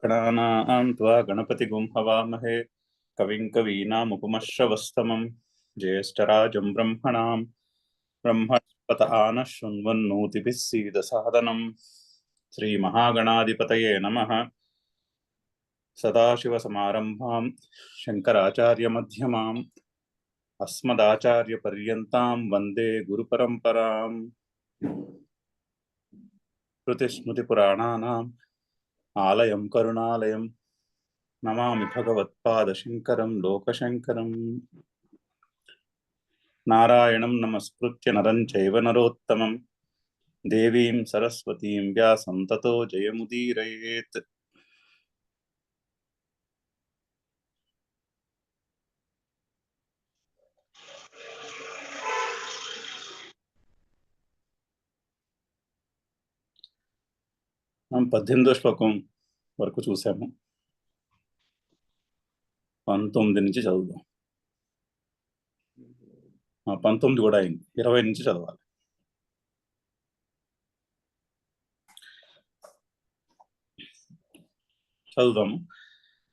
गणानां त्वा गणपतिगुं हवामहे कविं कवीनामुपमश्रवस्तमं ज्येष्ठराजं ब्रह्मणां ब्रह्मणस्पत आनः शृण्वन्नोतिभिः सीदसादनं श्रीमहागणाधिपतये नमः। सदाशिवसमारम्भां शङ्कराचार्यमध्यमाम् अस्मदाचार्यपर्यन्तां वन्दे गुरुपरम्पराम्। श्रुतिस्मृतिपुराणानाम् आलयं करुणालयं नमामि भगवत्पादशङ्करं लोकशङ्करम्। नारायणं नमस्कृत्य नरं चैव नरोत्तमं देवीं सरस्वतीं व्यासं ततो जयमुदीरयेत्। మనం 18వ శ్లోకం వరకు చూసాము. 19 నుంచి చదువుదాం. 19 కూడా అయింది, 20 నుంచి చదవాలి. చదువుదాము.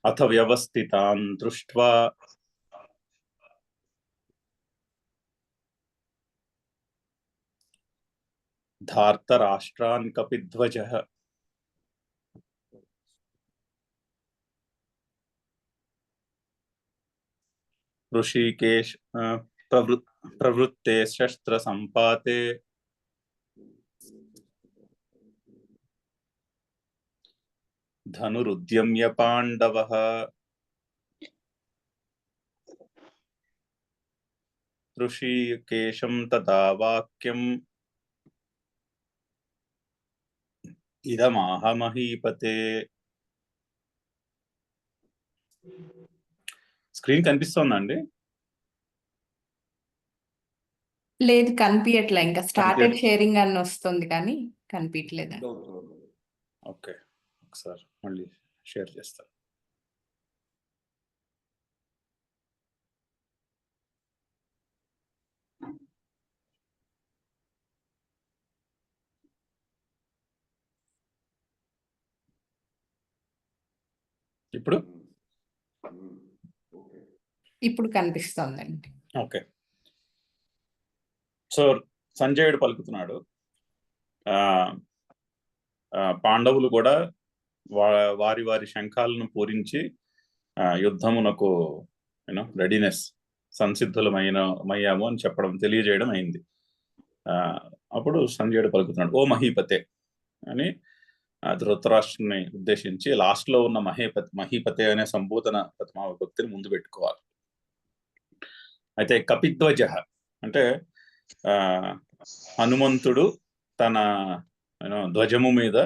అథ వ్యవస్థితాన్ దృష్ట్వా ధార్తరాష్ట్రాన్ కపిధ్వజః ఋషికేశ ప్రవృత్తే శస్త్ర సంపాతే ధనురుద్యమ్య పాండవః. ఋషికేశం తదా వాక్యం ఇదమాహ మహీపతే. స్క్రీన్ కనిపిస్తోందండి? లేదు, కనిపించట్లే. ఇంకా స్టార్టెడ్ షేరింగ్ అని వస్తుంది కానీ కనిపించలేదు. ఓకే, ఒకసారి మళ్ళీ షేర్ చేస్తాను. ఇప్పుడు కనిపిస్తుందండి. ఓకే, సో సంజయుడు పలుకుతున్నాడు. పాండవులు కూడా వారి వారి శంఖాలను పూరించి యుద్ధమునకు రెడీనెస్ సంసిద్ధులమయ్యాము అని చెప్పడం, తెలియజేయడం అయింది. అప్పుడు సంజయుడు పలుకుతున్నాడు, ఓ మహీపతే అని ధృతరాష్ట్రుని ఉద్దేశించి లాస్ట్ లో ఉన్న మహీపతే అనే సంబోధన ప్రథమా విభక్తిని ముందు పెట్టుకోవాలి. అయితే కపిధ్వజ అంటే హనుమంతుడు తన ధ్వజము మీద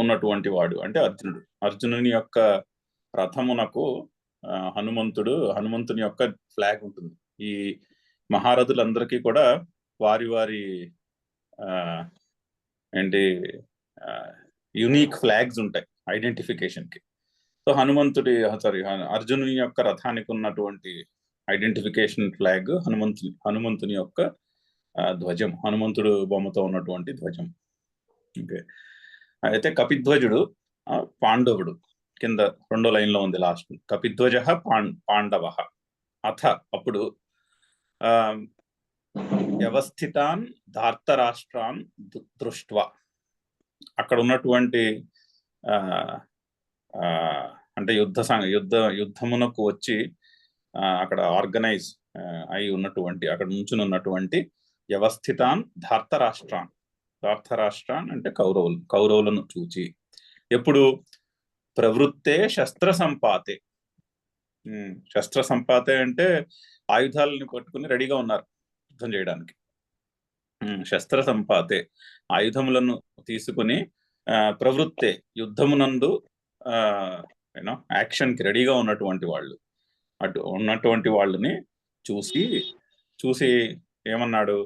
ఉన్నటువంటి వాడు అంటే అర్జునుడు. అర్జునుని యొక్క రథమునకు హనుమంతుని యొక్క ఫ్లాగ్ ఉంటుంది. ఈ మహారథులందరికీ కూడా వారి వారి యునిక్ ఫ్లాగ్స్ ఉంటాయి ఐడెంటిఫికేషన్ కి. సో అర్జునుని యొక్క రథానికి ఉన్నటువంటి ఐడెంటిఫికేషన్ ఫ్లాగ్ హనుమంతుని యొక్క ధ్వజం, హనుమంతుడు బొమ్మతో ఉన్నటువంటి ధ్వజం. ఓకే, అయితే కపిధ్వజుడు పాండవుడు. కింద 2వ లైన్లో ఉంది లాస్ట్. కపిధ్వజ పాండవ. అథ అప్పుడు వ్యవస్థితాన్ ధార్తరాష్ట్రాన్ దృష్ట్వా, అక్కడ ఉన్నటువంటి అంటే యుద్ధమునకు వచ్చి అక్కడ ఆర్గనైజ్ అయి ఉన్నటువంటి, అక్కడ నుంచున్నటువంటి వ్యవస్థితాన్ ధార్తరాష్ట్రాన్. ధార్తరాష్ట్రాన్ అంటే కౌరవులను చూచి. ఎప్పుడు? ప్రవృత్తే శస్త్ర సంపాతే. శస్త్ర సంపాతే అంటే ఆయుధాలని పట్టుకుని రెడీగా ఉన్నారు యుద్ధం చేయడానికి. శస్త్ర సంపాతే ఆయుధములను తీసుకుని ప్రవృత్తే యుద్ధమునందు యాక్షన్ కి రెడీగా ఉన్నటువంటి వాళ్ళు, అటు ఉన్నటువంటి వాళ్ళని చూసి ఏమన్నాడు?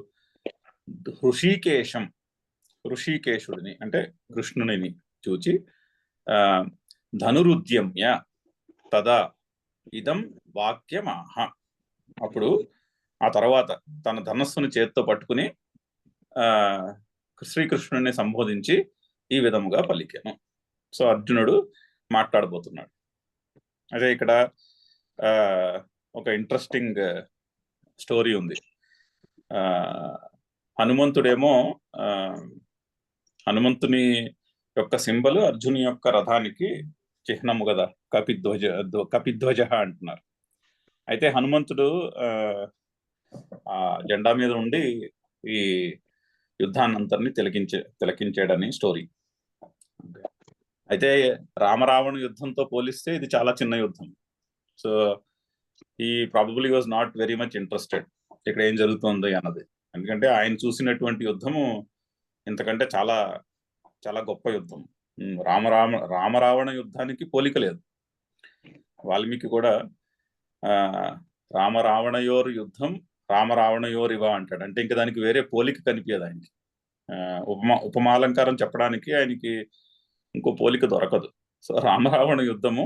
ఋషికేశుడిని అంటే కృష్ణుని చూచి ధనురుద్యమ్య తదా ఇదం వాక్యమాహ. అప్పుడు ఆ తర్వాత తన ధనస్సును చేత్తో పట్టుకుని శ్రీకృష్ణుని సంబోధించి ఈ విధముగా పలికెను. సో అర్జునుడు మాట్లాడబోతున్నాడు. అదే ఇక్కడ ఒక ఇంట్రెస్టింగ్ స్టోరీ ఉంది. హనుమంతుడేమో హనుమంతుని యొక్క సింబల్ అర్జుని యొక్క రథానికి చిహ్నము కదా, కపిధ్వజ అంటున్నారు. అయితే హనుమంతుడు ఆ జెండా మీద ఉండి ఈ యుద్ధాన్నంతరిని తిలకించాడని స్టోరీ. అయితే రామరావణ యుద్ధంతో పోలిస్తే ఇది చాలా చిన్న యుద్ధం. సో ఈ probably was not very much interested ఇక్కడ ఏం జరుగుతుంది అన్నది. ఎందుకంటే ఆయన చూసినటువంటి యుద్ధము ఇంతకంటే చాలా చాలా గొప్ప యుద్ధం. రామరావణ యుద్ధానికి పోలిక లేదు. వాల్మీకి కూడా రామరావణయోర్ యుద్ధం రామరావణయోర్ ఇవ అంటాడు. అంటే ఇంకా దానికి వేరే పోలిక కనిపించదు ఆయనకి. ఉపమాలంకారం చెప్పడానికి ఆయనకి ఇంకో పోలిక దొరకదు. సో రామరావణ యుద్ధము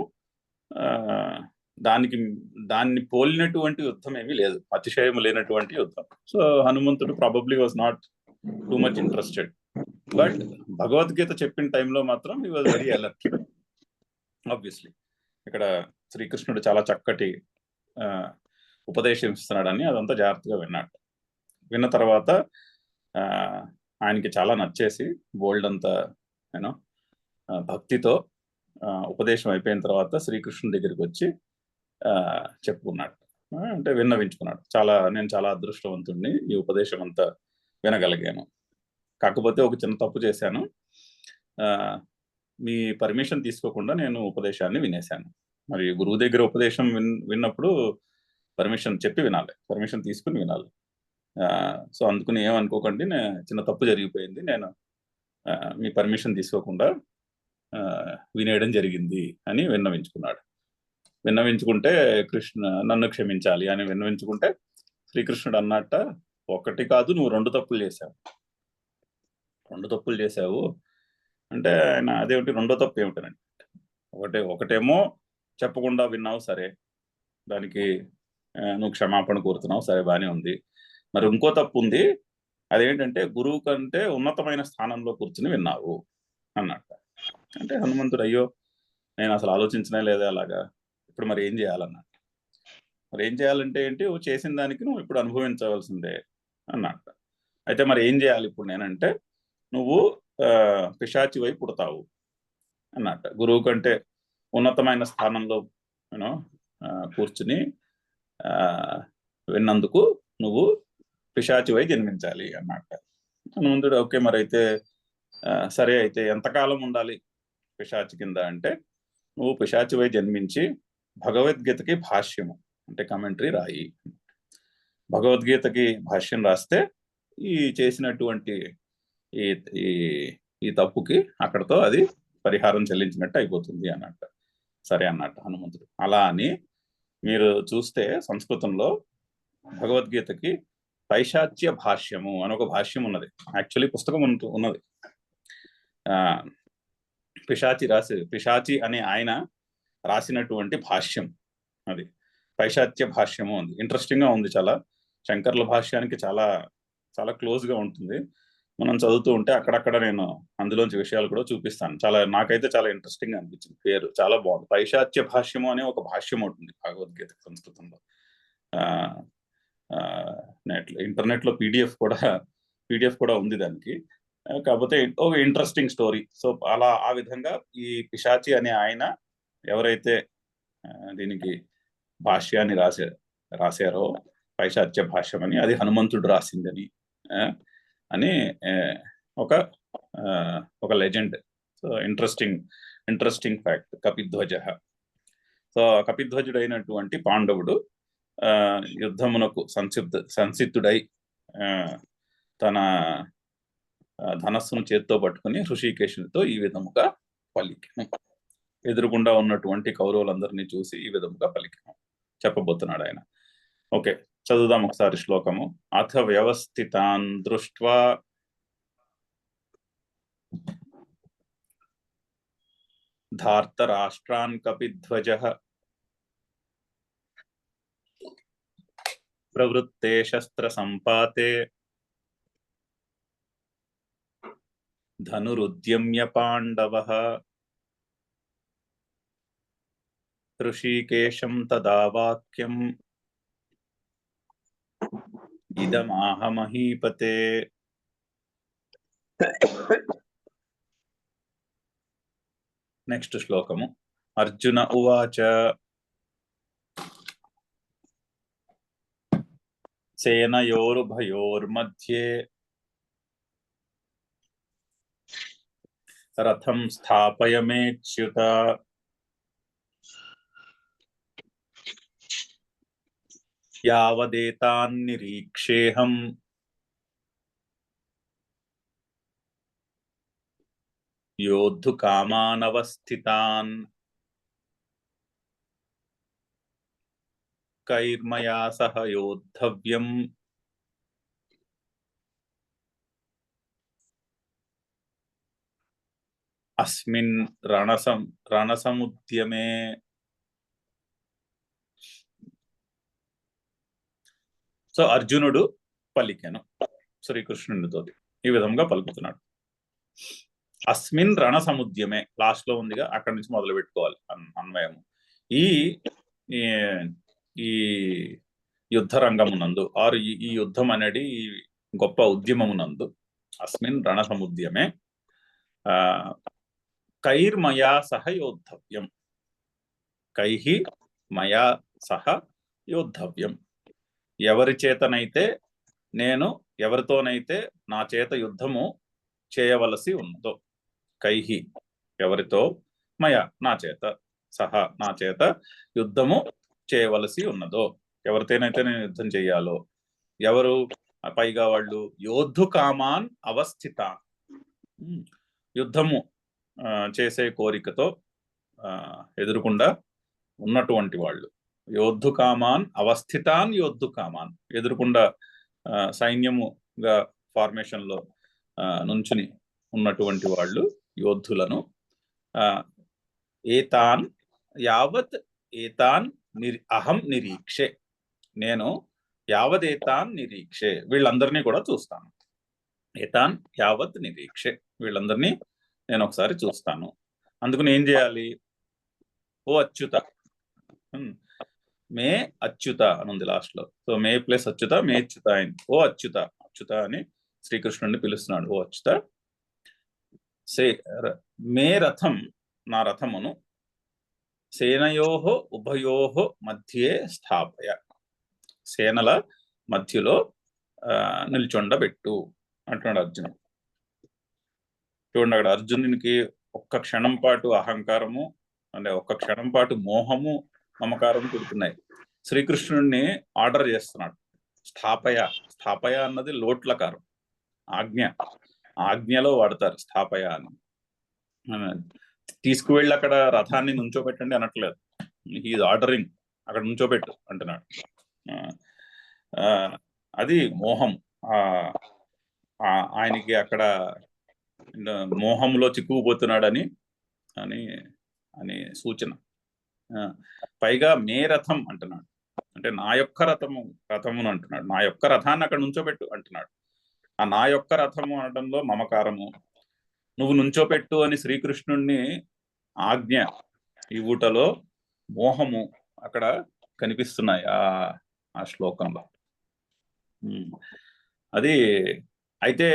దాన్ని పోలినటువంటి యుద్ధం ఏమీ లేదు, అతిశయం లేనటువంటి యుద్ధం. సో హనుమంతుడు probably was not too much interested. But Bhagavad Gita చెప్పిన టైంలో మాత్రం he was very alert. Obviously ఇక్కడ శ్రీకృష్ణుడు చాలా చక్కటి ఉపదేశం ఇస్తున్నాడని అదంతా జాగ్రత్తగా విన్నాడు. విన్న తర్వాత ఆయనకి చాలా నచ్చేసి బోల్డ్ అంతా యూనో భక్తితో ఉపదేశం అయిపోయిన తర్వాత శ్రీకృష్ణుడి దగ్గరికి వచ్చి చెప్పుకున్నాడు, అంటే విన్నవించుకున్నాడు. నేను చాలా అదృష్టవంతుడిని, ఈ ఉపదేశం అంతా వినగలిగాను. కాకపోతే ఒక చిన్న తప్పు చేశాను, మీ పర్మిషన్ తీసుకోకుండా నేను ఉపదేశాన్ని వినేశాను. మరి గురువు దగ్గర ఉపదేశం విన్నప్పుడు పర్మిషన్ చెప్పి వినాలి, పర్మిషన్ తీసుకుని వినాలి. సో అందుకుని ఏమనుకోకండి, చిన్న తప్పు జరిగిపోయింది, నేను మీ పర్మిషన్ తీసుకోకుండా వినేయడం జరిగింది అని విన్నవించుకున్నాడు. విన్నవించుకుంటే నన్ను క్షమించాలి అని విన్నవించుకుంటే శ్రీకృష్ణుడు అన్నట్ట, ఒకటి కాదు నువ్వు 2 తప్పులు చేశావు, 2 తప్పులు చేశావు అంటే ఆయన అదేమిటి 2వ తప్పు ఏమిటనంటే, ఒకటేమో చెప్పకుండా విన్నావు, సరే దానికి నువ్వు క్షమాపణ కోరుతున్నావు, సరే బానే ఉంది. మరి ఇంకో తప్పు ఉంది, అదేంటంటే గురువు కంటే ఉన్నతమైన స్థానంలో కూర్చుని విన్నావు అన్నట్ట. అంటే హనుమంతుడు అయ్యో నేను అసలు ఆలోచించనే లేదా అలాగా, ఇప్పుడు మరి ఏం చేయాలన్నట్టు. మరి ఏం చేయాలంటే ఏంటి, నువ్వు చేసిన దానికి నువ్వు ఇప్పుడు అనుభవించవలసిందే అన్నట్టు. అయితే మరి ఏం చేయాలి ఇప్పుడు నేనంటే, నువ్వు పిశాచి వైపు పుడతావు అన్నట్ట. గురువు కంటే ఉన్నతమైన స్థానంలో యూనో కూర్చుని విన్నందుకు నువ్వు పిశాచి వై జన్మించాలి అన్నట్ట. హనుమంతుడు ఓకే మరి అయితే సరే, అయితే ఎంతకాలం ఉండాలి పిశాచి కింద అంటే, నువ్వు పిశాచి వై జన్మించి భగవద్గీతకి భాష్యము అంటే కమెంటరీ రాయి. భగవద్గీతకి భాష్యం రాస్తే ఈ చేసినటువంటి ఈ తప్పుకి అక్కడతో అది పరిహారం చెల్లించినట్టు అయిపోతుంది అన్నట్టు. సరే అన్నట్టు హనుమంతుడు. అలా అని మీరు చూస్తే సంస్కృతంలో భగవద్గీతకి పైశాచ్య భాష్యము అని ఒక భాష్యం ఉన్నది. యాక్చువల్లీ పుస్తకం ఉన్నది. పిశాచి అనే ఆయన రాసినటువంటి భాష్యం అది పైశాచ్య భాష్యము ఉంది. ఇంట్రెస్టింగ్ గా ఉంది, చాలా శంకర్ల భాష్యానికి చాలా చాలా క్లోజ్ గా ఉంటుంది. మనం చదువుతూ ఉంటే అక్కడక్కడ నేను అందులోంచి విషయాలు కూడా చూపిస్తాను. నాకైతే చాలా ఇంట్రెస్టింగ్ గా అనిపించింది. పేరు చాలా బాగుంది. పైశాచ్య భాష్యము అనే ఒక భాష్యం ఉంటుంది భగవద్గీత సంస్కృతంలో. ఇంటర్నెట్ లో పీడిఎఫ్ కూడా ఉంది దానికి. కాకపోతే ఒక ఇంట్రెస్టింగ్ స్టోరీ. సో అలా ఆ విధంగా ఈ పిశాచి అనే ఆయన ఎవరైతే దీనికి భాష్యాన్ని రాశారో పైశాచ్య భాష్యం అని, అది హనుమంతుడు రాసిందని అని ఒక legend. So interesting fact. Kapidhwaja. So కపిధ్వజుడైనటువంటి పాండవుడు యుద్ధమునకు సంసిద్ధుడై తన ధనస్సును చేత్తో పట్టుకుని హృషికేశునితో ఈ విధముగా పలికెను. ఎదురుగుండా ఉన్నటువంటి కౌరవులందరినీ చూసి ఈ విధముగా పలికెను చెప్పబోతున్నాడు ఆయన. ఓకే, చదువుదాం ఒకసారి శ్లోకము. అథ వ్యవస్థితాన్ దృష్ట్వా ధార్తరాష్ట్రాన్ కపిధ్వజః ప్రవృత్తే శస్త్ర సంపాతే ధనురుద్యమ్య పాండవః ఋషికేశం తదా వాక్యం ఇదమాహ మహీపతే. నెక్స్ట్ శ్లోకము. అర్జున ఉవాచ సేనయోరుభయోర్मध्ये రథం స్థాపయమేచ్యుత. యావదేతాన్నిరీక్షేహం యోద్ధుకామానవస్థితాన్. కైర్మయా సహ యోద్ధవ్యం అస్మిన్ రణసముద్యమే. సో అర్జునుడు పలికెను శ్రీకృష్ణునితో ఈ విధంగా పలుకుతున్నాడు. అస్మిన్ రణసముద్యమే లాస్ట్ లో ఉందిగా, అక్కడి నుంచి మొదలు పెట్టుకోవాలి అన్వయము. ఈ ఈ యుద్ధ రంగమునందు ఆరు ఈ యుద్ధం అనేది గొప్ప ఉద్యమమునందు అస్మిన్ రణసముద్యమే కైర్మయా సహ యోద్ధవ్యం. కైహి మయా సహ యోద్ధవ్యం. ఎవరి చేతనైతే ఎవరితోనైతే నా చేత యుద్ధము చేయవలసి ఉన్నదో. కైహి ఎవరితో, మయ నా చేత, సహ నా చేత యుద్ధము చేయవలసి ఉన్నదో. ఎవరితోనైతే నేను యుద్ధం చెయ్యాలో. ఎవరు? పైగా వాళ్ళు యోద్ధు కామాన్ అవస్థిత, యుద్ధము చేసే కోరికతో ఎదురుకుండా ఉన్నటువంటి వాళ్ళు. యోద్ధు కామాన్ అవస్థితాన్ యోద్ధు కామాన్, ఎదురుకుండా సైన్యముగా ఫార్మేషన్ లో నుంచుని ఉన్నటువంటి వాళ్ళు యోద్ధులను. ఏతాన్ యావత్ ఏతాన్ అహం నిరీక్షే, నేను యావదేతాన్ నిరీక్షే, వీళ్ళందరినీ కూడా చూస్తాను. ఏతాన్ యావత్ నిరీక్షే, వీళ్ళందరినీ నేను ఒకసారి చూస్తాను. అందుకని ఏం చేయాలి? ఓ అచ్యుత, మే అచ్యుత అని ఉంది లాస్ట్ లో. సో మే ప్లస్ అచ్యుత, మే అచ్యుత అయింది. ఓ అచ్యుత, అచ్యుత అని శ్రీకృష్ణుడిని పిలుస్తున్నాడు. ఓ అచ్యుత, మే రథం, నా రథమును సేనయోహో ఉభయోహో మధ్యే స్థాపయ, సేనల మధ్యలో నిల్చొండబెట్టు అంటున్నాడు అర్జునుడు. చూడండి, అక్కడ అర్జునునికి ఒక్క క్షణం పాటు అహంకారము, అంటే ఒక్క క్షణం పాటు మోహము, మమకారం పుడుతున్నాయి. శ్రీకృష్ణుడిని ఆర్డర్ చేస్తున్నాడు. స్థాపయ, స్థాపయ అన్నది లోట్లకారం, ఆజ్ఞ, ఆజ్ఞలో వాడతారు స్థాపయ అని. తీసుకువెళ్ళి అక్కడ రథాన్ని నుంచోబెట్టండి అనట్లేదు. హీఈ్ ఆర్డరింగ్, అక్కడ నుంచోబెట్టు అంటున్నాడు. అది మోహం, ఆయనకి అక్కడ మోహంలో చిక్కుకుపోతున్నాడని అని అని సూచన. పైగా మే రథం అంటున్నాడు, అంటే నా యొక్క రథమును అంటున్నాడు. నా యొక్క రథాన్ని అక్కడ నుంచోబెట్టు అంటున్నాడు. ఆ నా యొక్క రథము అనడంలో మమకారము, నువ్వు నుంచోపెట్టు అని శ్రీకృష్ణుణ్ణి ఆజ్ఞ ఇవ్వుటలో మోహము అక్కడ కనిపిస్తున్నాయి ఆ శ్లోకంలో. అది అయితే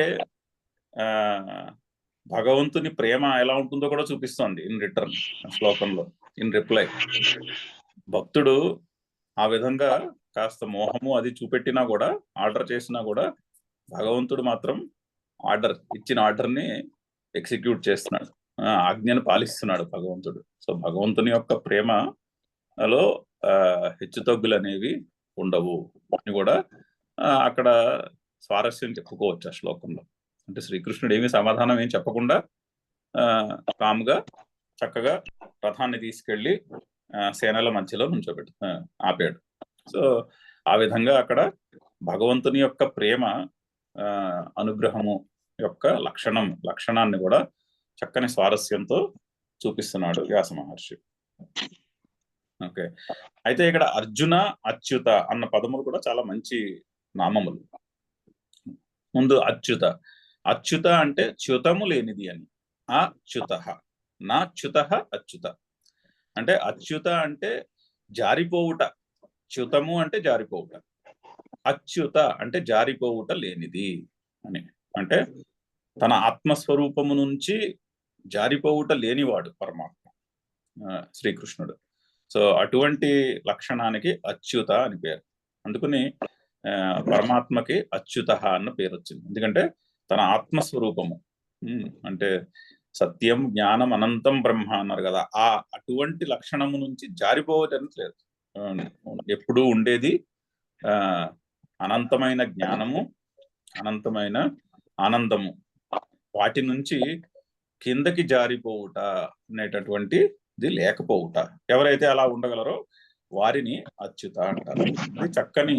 భగవంతుని ప్రేమ ఎలా ఉంటుందో కూడా చూపిస్తోంది ఇన్ రిటర్న్ శ్లోకంలో, ఇన్ రిప్లై. భక్తుడు ఆ విధంగా కాస్త మోహము అది చూపెట్టినా కూడా, ఆర్డర్ చేసినా కూడా, భగవంతుడు మాత్రం ఇచ్చిన ఆర్డర్ని ఎగ్జిక్యూట్ చేస్తున్నాడు, ఆజ్ఞను పాలిస్తున్నాడు భగవంతుడు. సో భగవంతుని యొక్క ప్రేమలో హెచ్చుతగ్గులు అనేవి ఉండవు అని కూడా అక్కడ స్వారస్యం చెప్పుకోవచ్చు ఆ శ్లోకంలో. అంటే శ్రీకృష్ణుడు ఏమీ సమాధానం ఏం చెప్పకుండా కామ్గా చక్కగా రథాన్ని తీసుకెళ్లి సేనల మధ్యలో నుంచోబెట్టు ఆపాడు. సో ఆ విధంగా అక్కడ భగవంతుని యొక్క ప్రేమ అనుగ్రహము యొక్క లక్షణాన్ని కూడా చక్కని స్వారస్యంతో చూపిస్తున్నాడు వ్యాస మహర్షి. ఓకే, అయితే ఇక్కడ అర్జున, అచ్యుత అన్న పదములు కూడా చాలా మంచి నామములు. ముందు అచ్యుత, అచ్యుత అంటే చ్యుతము లేనిది అని. అచ్యుత, నా చ్యుత అచ్యుత. అంటే అచ్యుత అంటే జారిపోవుట, చ్యుతము అంటే జారిపోవుట, అచ్యుత అంటే జారిపోవుట లేనిది అని. అంటే తన ఆత్మస్వరూపము నుంచి జారిపోవుట లేనివాడు పరమాత్మ శ్రీకృష్ణుడు. సో అటువంటి లక్షణానికి అచ్యుత అని పేరు. అందుకని పరమాత్మకి అచ్యుత అన్న పేరు వచ్చింది. ఎందుకంటే తన ఆత్మస్వరూపము అంటే సత్యం జ్ఞానం అనంతం బ్రహ్మ అన్నారు కదా, ఆ అటువంటి లక్షణము నుంచి జారిపోవటానికి లేదు. ఎప్పుడూ ఉండేది అనంతమైన జ్ఞానము, అనంతమైన ఆనందము, వాటి నుంచి కిందకి జారిపోవుట అనేటటువంటిది లేకపోవుట. ఎవరైతే అలా ఉండగలరో వారిని అచ్యుత అంటారు. ఇది చక్కని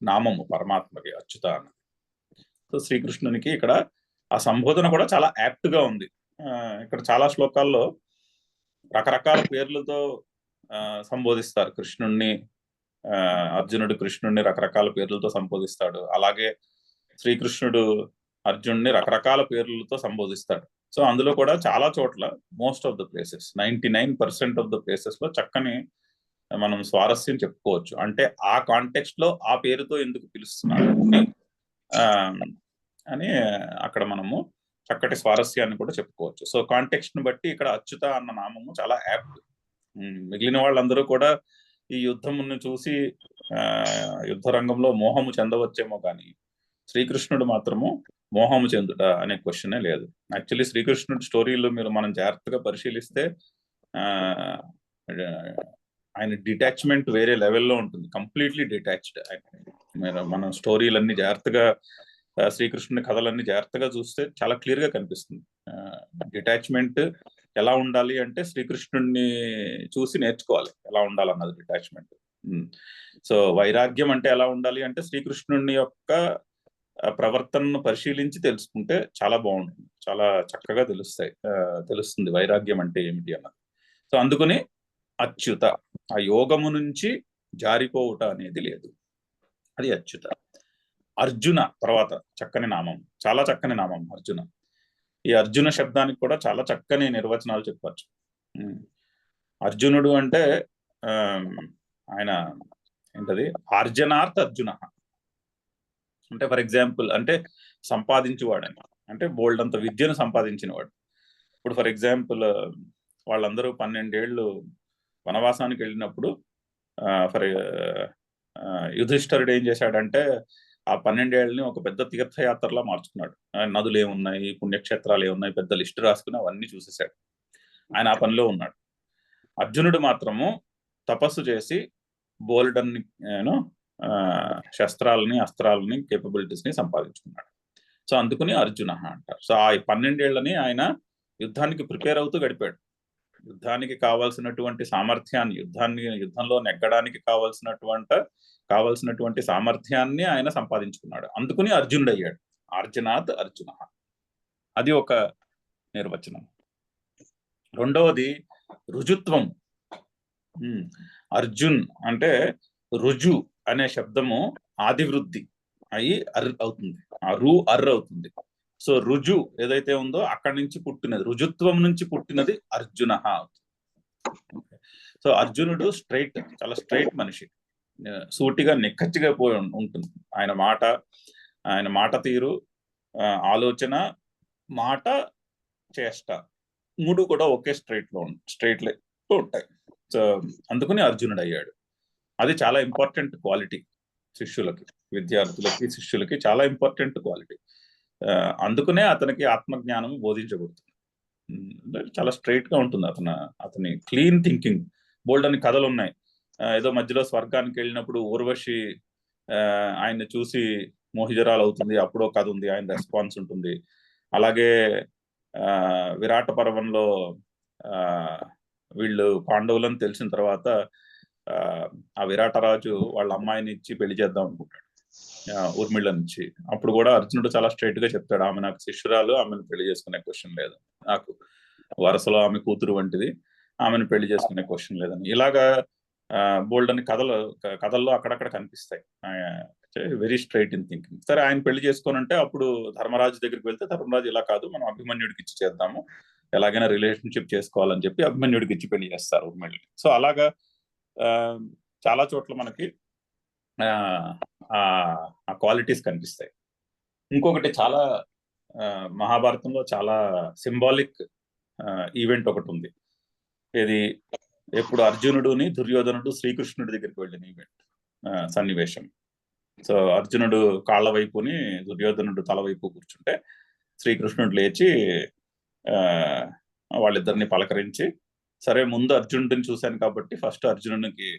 నామము పరమాత్మకి అచ్యుత అన్నది. సో శ్రీకృష్ణునికి ఇక్కడ ఆ సంబోధన కూడా చాలా యాప్ట్ గా ఉంది. ఇక్కడ చాలా శ్లోకాల్లో రకరకాల పేర్లతో సంబోధిస్తారు కృష్ణుణ్ణి. అర్జునుడు కృష్ణుణ్ణి రకరకాల పేర్లతో సంబోధిస్తాడు. అలాగే శ్రీకృష్ణుడు అర్జునుడిని రకరకాల పేర్లతో సంబోధిస్తాడు. సో అందులో కూడా చాలా చోట్ల most of the places 99% of the places లో చక్కని మనం స్వారస్యం చెప్పుకోవచ్చు. అంటే ఆ కాంటెక్స్ట్ లో ఆ పేరుతో ఎందుకు పిలుస్తున్నారు అని అక్కడ మనము చక్కటి స్వారస్యాన్ని కూడా చెప్పుకోవచ్చు. సో కాంటెక్స్ట్ ని బట్టి ఇక్కడ అచ్యుత అన్న నామము చాలా యాప్ట్. మిగిలిన వాళ్ళందరూ కూడా ఈ యుద్ధమును చూసి యుద్ధ రంగంలో మోహము చెందవచ్చేమో కానీ శ్రీకృష్ణుడు మాత్రము మోహము చెందుట అనే క్వశ్చనే లేదు. యాక్చువల్లీ శ్రీకృష్ణుడి స్టోరీలు మనం జాగ్రత్తగా పరిశీలిస్తే ఆయన డిటాచ్మెంట్ వేరే లెవెల్లో ఉంటుంది, కంప్లీట్లీ డిటాచ్డ్. మనం స్టోరీలన్నీ జాగ్రత్తగా శ్రీకృష్ణుని కథలన్నీ జాగ్రత్తగా చూస్తే చాలా క్లియర్ గా కనిపిస్తుంది. డిటాచ్మెంట్ ఎలా ఉండాలి అంటే శ్రీకృష్ణుడిని చూసి నేర్చుకోవాలి ఎలా ఉండాలన్నది డిటాచ్మెంట్. సో వైరాగ్యం అంటే ఎలా ఉండాలి అంటే శ్రీకృష్ణుని యొక్క ప్రవర్తనను పరిశీలించి తెలుసుకుంటే చాలా బాగుంటుంది, చాలా చక్కగా తెలుస్తుంది వైరాగ్యం అంటే ఏమిటి అన్నది. సో అందుకని అచ్యుత, ఆ యోగము నుంచి జారిపోవుట అనేది లేదు, అది అచ్యుత. అర్జున తర్వాత చక్కని నామం, చాలా చక్కని నామం అర్జున. ఈ అర్జున శబ్దానికి కూడా చాలా చక్కని నిర్వచనాలు చెప్పచ్చు. అర్జునుడు అంటే ఆయన ఏంటది, ఆర్జనార్థ అర్జున అంటే ఫర్ ఎగ్జాంపుల్ అంటే సంపాదించేవాడని, అంటే బోల్డ్ అంత విద్యను సంపాదించినవాడు. ఇప్పుడు ఫర్ ఎగ్జాంపుల్ వాళ్ళందరూ 12 ఏళ్ళు వనవాసానికి వెళ్ళినప్పుడు యుధిష్ఠరుడు ఏం చేశాడంటే ఆ 12 ఏళ్ళని ఒక పెద్ద తీర్థయాత్రలా మార్చుకున్నాడు. నదులు ఏమున్నాయి, పుణ్యక్షేత్రాలు ఏమున్నాయి, పెద్ద లిస్టు రాసుకుని అవన్నీ చూసేశాడు. ఆయన ఆ పనిలో ఉన్నాడు. అర్జునుడు మాత్రము తపస్సు చేసి బోల్డన్ని శస్త్రాలని, అస్త్రాలని, కేపబిలిటీస్ ని సంపాదించుకున్నాడు. సో అందుకని అర్జున అంటారు. సో ఆ 12 ఏళ్ళని ఆయన యుద్ధానికి ప్రిపేర్ అవుతూ గడిపాడు. యుద్ధానికి కావాల్సినటువంటి సామర్థ్యాన్ని, యుద్ధంలో నెగ్గడానికి కావాల్సినటువంటి సామర్థ్యాన్ని ఆయన సంపాదించుకున్నాడు. అందుకని అర్జునుడు అయ్యాడు. అర్జునాత్ అర్జున, అది ఒక నిర్వచనం. రెండవది రుజుత్వం. అర్జున్ అంటే రుజు అనే శబ్దము ఆదివృద్ధి అయి అవుతుంది, అర్ అవుతుంది. సో రుజు ఏదైతే ఉందో అక్కడి నుంచి పుట్టినది, రుజుత్వం నుంచి పుట్టినది అర్జున అవుతుంది. సో అర్జునుడు స్ట్రైట్, చాలా స్ట్రైట్ మనిషి, సూటిగా నిక్కచ్చిగా పోయి ఉంటుంది. ఆయన మాట తీరు, ఆలోచన, మాట, చేష్ట మూడు కూడా ఒకే స్ట్రైట్ లో ఉంటాయి. సో అందుకని అర్జునుడు అయ్యాడు. అది చాలా ఇంపార్టెంట్ క్వాలిటీ శిష్యులకి, విద్యార్థులకి, శిష్యులకి చాలా ఇంపార్టెంట్ క్వాలిటీ. అందుకనే అతనికి ఆత్మజ్ఞానం బోధించబడుతుంది. చాలా స్ట్రైట్ గా ఉంటుంది అతని క్లీన్ థింకింగ్. బోల్డ్ అని కథలు ఉన్నాయి. ఏదో మధ్యలో స్వర్గానికి వెళ్ళినప్పుడు ఊర్వశి ఆయన్ని చూసి మోహిజరాలు అవుతుంది, అప్పుడో కథ ఉంది, ఆయన రెస్పాన్స్ ఉంటుంది. అలాగే విరాట పర్వంలో వీళ్ళు పాండవులను తెలిసిన తర్వాత ఆ విరాటరాజు వాళ్ళ అమ్మాయిని ఇచ్చి పెళ్లి చేద్దాం అనుకుంటాడు ఊర్మిళ్ళ నుంచి. అప్పుడు కూడా అర్జునుడు చాలా స్ట్రైట్ గా చెప్తాడు, ఆమె నాకు శిష్యురాలు, ఆమెను పెళ్లి చేసుకునే క్వశ్చన్ లేదు, నాకు వరసలో ఆమె కూతురు వంటిది, ఆమెను పెళ్లి చేసుకునే క్వశ్చన్ లేదని. ఇలాగా బోల్డ్ అని కథల్లో అక్కడక్కడ కనిపిస్తాయి. Very straight in thinking. సరే ఆయన పెళ్లి చేసుకోనంటే అప్పుడు ధర్మరాజు దగ్గరికి వెళ్తే ధర్మరాజు ఇలా కాదు, మనం అభిమన్యుడికి ఇచ్చి చేద్దాము, ఎలాగైనా రిలేషన్షిప్ చేసుకోవాలని చెప్పి అభిమన్యుడికి ఇచ్చి పెళ్లి చేస్తారు ఊర్మిళని. సో అలాగా చాలా చోట్ల మనకి ఆ క్వాలిటీస్ కనిపిస్తాయి. ఇంకొకటి చాలా మహాభారతంలో చాలా సింబాలిక్ ఈవెంట్ ఒకటి ఉంది. ఇది ఎప్పుడు అర్జునుడుని దుర్యోధనుడు శ్రీకృష్ణుడి దగ్గరికి వెళ్ళిన ఈవెంట్ సన్నివేశం. సో అర్జునుడు కాళ్ళ వైపుని దుర్యోధనుడు తల వైపు కూర్చుంటే శ్రీకృష్ణుడు లేచి వాళ్ళిద్దరిని పలకరించి, సరే ముందు అర్జునుడిని చూశాను కాబట్టి ఫస్ట్ అర్జునుడికి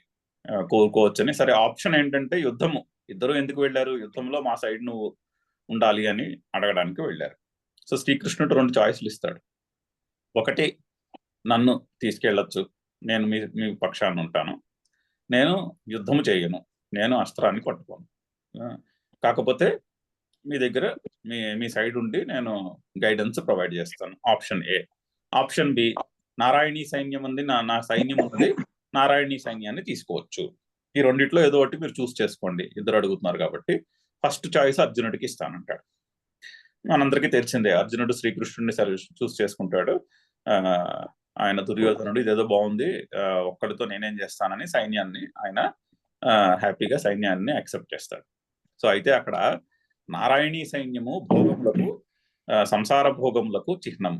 కోరుకోవచ్చని, సరే ఆప్షన్ ఏంటంటే యుద్ధము, ఇద్దరు ఎందుకు వెళ్ళారు, యుద్ధంలో మా సైడ్ నువ్వు ఉండాలి అని అడగడానికి వెళ్ళారు. సో శ్రీకృష్ణుడు 2 చాయిస్లు ఇస్తాడు. ఒకటి, నన్ను తీసుకెళ్ళొచ్చు, నేను మీ పక్షాన్ని ఉంటాను, నేను యుద్ధము చేయను, నేను అస్త్రాన్ని పట్టుకోను, కాకపోతే మీ దగ్గర మీ సైడ్ ఉండి నేను గైడెన్స్ ప్రొవైడ్ చేస్తాను. Option A. Option B, Narayani సైన్యం ఉంది, నా సైన్యం ఉంది, నారాయణీ సైన్యాన్ని తీసుకోవచ్చు. ఈ రెండిట్లో ఏదో ఒకటి మీరు చూస్ చేసుకోండి, ఇద్దరు అడుగుతున్నారు కాబట్టి. ఫస్ట్ చాయిస్ అర్జునుడికి ఇస్తానంటాడు. మనందరికీ తెలిసిందే, అర్జునుడు శ్రీకృష్ణుడిని చూస్ చేసుకుంటాడు. ఆయన దుర్యోధనుడు ఇదేదో బాగుంది, ఒక్కడితో నేనేం చేస్తానని సైన్యాన్ని ఆయన హ్యాపీగా సైన్యాన్ని యాక్సెప్ట్ చేస్తాడు. సో అయితే అక్కడ నారాయణీ సైన్యము భోగములకు, సంసార భోగములకు చిహ్నం,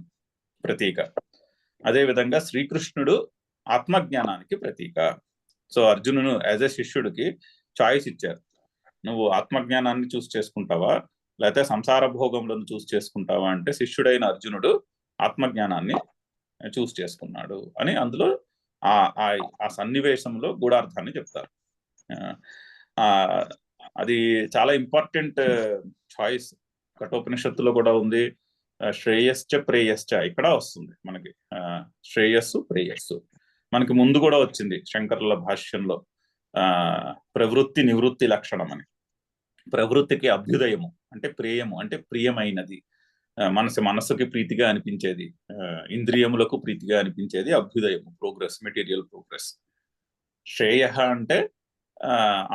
ప్రతీక. అదేవిధంగా శ్రీకృష్ణుడు ఆత్మజ్ఞానానికి ప్రతీక. సో అర్జునుడు యాజ్ ఎ శిష్యుడికి చాయిస్ ఇచ్చారు, నువ్వు ఆత్మజ్ఞానాన్ని చూస్ చేసుకుంటావా లేకపోతే సంసార భోగములను చూస్ చేసుకుంటావా అంటే శిష్యుడైన అర్జునుడు ఆత్మజ్ఞానాన్ని చూస్ చేసుకున్నాడు అని అందులో ఆ సన్నివేశంలో గూఢార్థాన్ని చెప్తారు. అది చాలా ఇంపార్టెంట్ చాయిస్. కఠోపనిషత్తులో కూడా ఉంది, శ్రేయశ్చ ప్రేయశ్చ ఇక్కడ వస్తుంది మనకి. శ్రేయస్సు ప్రేయస్సు మనకి ముందు కూడా వచ్చింది శంకరుల భాష్యంలో. ప్రవృత్తి నివృత్తి లక్షణం అని. ప్రవృత్తికి అభ్యుదయము అంటే ప్రేయము అంటే ప్రియమైనది, మనస్సుకి ప్రీతిగా అనిపించేది, ఇంద్రియములకు ప్రీతిగా అనిపించేది అభ్యుదయము, ప్రోగ్రెస్, మెటీరియల్ ప్రోగ్రెస్. శ్రేయ అంటే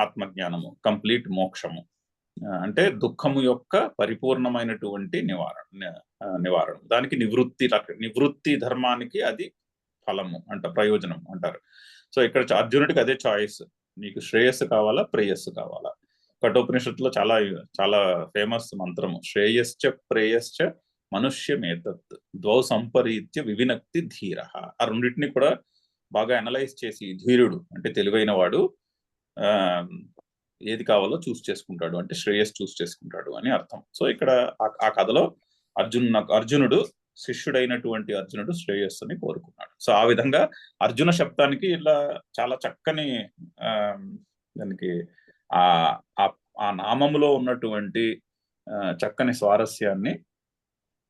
ఆత్మజ్ఞానము, కంప్లీట్ మోక్షము, అంటే దుఃఖము యొక్క పరిపూర్ణమైనటువంటి నివారణ. దానికి నివృత్తి ధర్మానికి అది ఫలము అంట, ప్రయోజనం అంటారు. సో ఇక్కడ అర్జునుడికి అదే చాయిస్, నీకు శ్రేయస్సు కావాలా ప్రేయస్సు కావాలా. కఠోపనిషత్తులో చాలా చాలా ఫేమస్ మంత్రము, శ్రేయశ్చ ప్రేయశ్చ మనుష్యమేతత్ ద్వౌ సంపరీత్య వివినక్తి ధీర. ఆ రెండింటిని కూడా బాగా అనలైజ్ చేసి ధీరుడు అంటే తెలివైన వాడు ఏది కావాలో చూస్ చేసుకుంటాడు, అంటే శ్రేయస్ చూస్ చేసుకుంటాడు అని అర్థం. సో ఇక్కడ ఆ కథలో అర్జునుడు శిష్యుడైనటువంటి అర్జునుడు శ్రేయస్సుని కోరుకున్నాడు. సో ఆ విధంగా అర్జున శబ్దానికి ఇలా చాలా చక్కని దానికి ఆ నామములో ఉన్నటువంటి చక్కని స్వారస్యాన్ని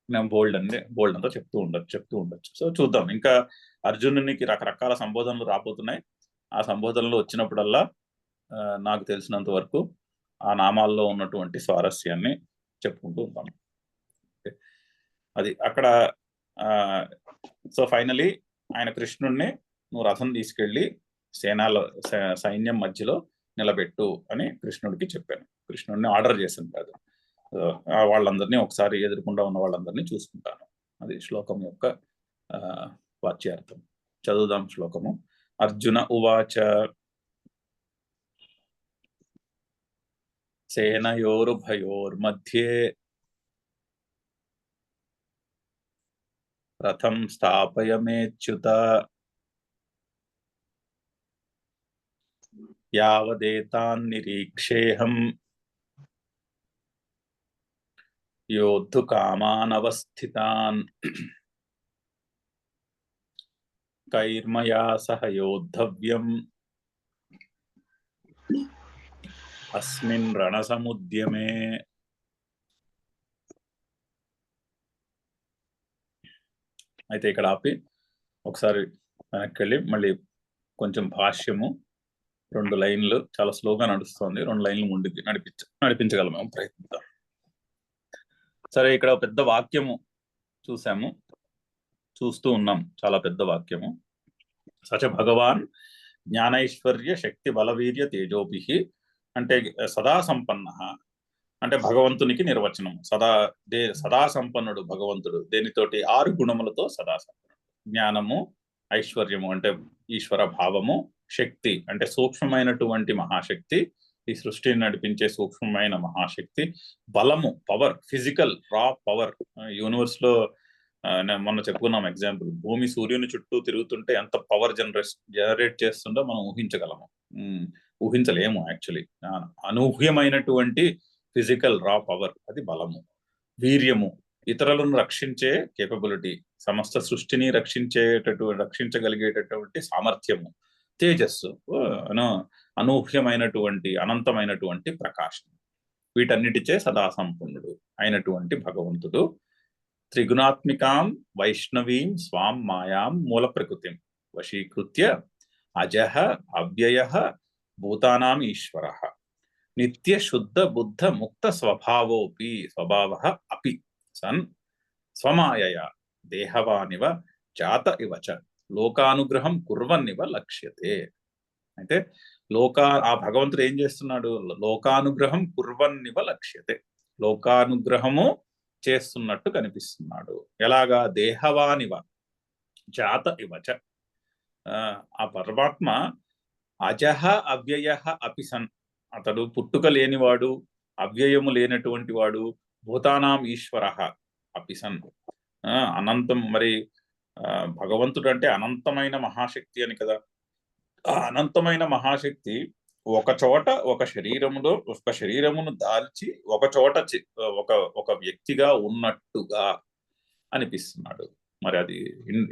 మేము బోల్డ్ అంతా చెప్తూ ఉండొచ్చు. సో చూద్దాం, ఇంకా అర్జునునికి రకరకాల సంబోధనలు రాబోతున్నాయి. ఆ సంబోధనలు వచ్చినప్పుడల్లా నాకు తెలిసినంత వరకు ఆ నామాల్లో ఉన్నటువంటి స్వారస్యాన్ని చెప్పుకుంటూ ఉంటాం. అది అక్కడ. సో ఫైనలీ ఆయన కృష్ణుణ్ణి నువ్వు రథం తీసుకెళ్లి సైన్యం మధ్యలో నిలబెట్టు అని కృష్ణుడికి చెప్పాను. కృష్ణుడిని ఆర్డర్ చేశాను కాదు, వాళ్ళందరినీ ఒకసారి ఎదురుకుండా ఉన్న వాళ్ళందరినీ చూసుకుంటాను. అది శ్లోకం యొక్క వాచ్యార్థం. చదువుదాం శ్లోకము. అర్జున ఉవాచ సేనయోరుభయోర్మధ్యే రథం స్థాపయమేచ్యుత యావదేతాన్నిరీక్షేహం యోద్ధుకామానవస్థితాన్ కైర్మయా సహ యోద్ధవ్యం అస్మిన్ రణసముద్యమే. అయితే ఇక్కడ ఆపి ఒకసారి వెనక్కి వెళ్ళి మళ్ళీ కొంచెం భాష్యము 2 లైన్లు చాలా స్లోగా నడుస్తుంది, 2 లైన్లు ముందుకి నడిపించగలము, ప్రయత్నిద్దాం. సరే, ఇక్కడ పెద్ద వాక్యము చూస్తూ ఉన్నాం, చాలా పెద్ద వాక్యము. సచ భగవాన్ జ్ఞానైశ్వర్య శక్తి బలవీర్య తేజోభిః అంటే సదా సంపన్న, అంటే భగవంతునికి నిర్వచనం. సదా సంపన్నుడు భగవంతుడు. దేనితోటి 6 గుణములతో సదా సంపన్నుడు. జ్ఞానము, ఐశ్వర్యము అంటే ఈశ్వర భావము, శక్తి అంటే సూక్ష్మమైనటువంటి మహాశక్తి, ఈ సృష్టిని నడిపించే సూక్ష్మమైన మహాశక్తి, బలము, పవర్, ఫిజికల్ రా పవర్. యూనివర్స్ లో మొన్న చెప్పుకున్నాం ఎగ్జాంపుల్, భూమి సూర్యుని చుట్టూ తిరుగుతుంటే ఎంత పవర్ జనరేట్ చేస్తుందో మనం ఊహించగలము. ఊహించలేము యాక్చువల్లీ. అనూహ్యమైనటువంటి ఫిజికల్ రా పవర్, అది బలము. వీర్యము, ఇతరులను రక్షించే కేపబిలిటీ, సమస్త సృష్టిని రక్షించగలిగేటటువంటి సామర్థ్యము. తేజస్సు, అనూహ్యమైనటువంటి అనంతమైనటువంటి ప్రకాశం. వీటన్నిటిచే సదా సంపన్నుడు అయినటువంటి భగవంతుడు త్రిగుణాత్మికాం వైష్ణవీం స్వాం మాయాం మూల ప్రకృతిం వశీకృత్య అజః అవ్యయః భూతానాం ఈశ్వరః నిత్య శుద్ధ బుద్ధ ముక్త స్వభావః అపి సన్ స్వమాయయా దేహవానివ జాత ఇవ చ లోకానుగ్రహం కుర్వన్నివ లక్ష్యతే. అయితే ఆ భగవంతుడు ఏం చేస్తున్నాడు? లోకానుగ్రహం కుర్వన్నివ లక్ష్యతే, లోకానుగ్రహము చేస్తున్నట్టు కనిపిస్తున్నాడు. ఎలాగా? దేహవానివ జాత ఇవ చ. ఆ పరమాత్మ అజః అవ్యయః అపి సన్, అతడు పుట్టుక లేనివాడు, అవ్యయము లేనటువంటి వాడు, భూతానాం ఈశ్వరః అపి సన్, అనంతం. మరి భగవంతుడు అంటే అనంతమైన మహాశక్తి అని కదా. ఆ అనంతమైన మహాశక్తి ఒక చోట ఒక శరీరమును దాల్చి ఒక చోట ఒక వ్యక్తిగా ఉన్నట్టుగా అనిపిస్తున్నాడు. మరి అది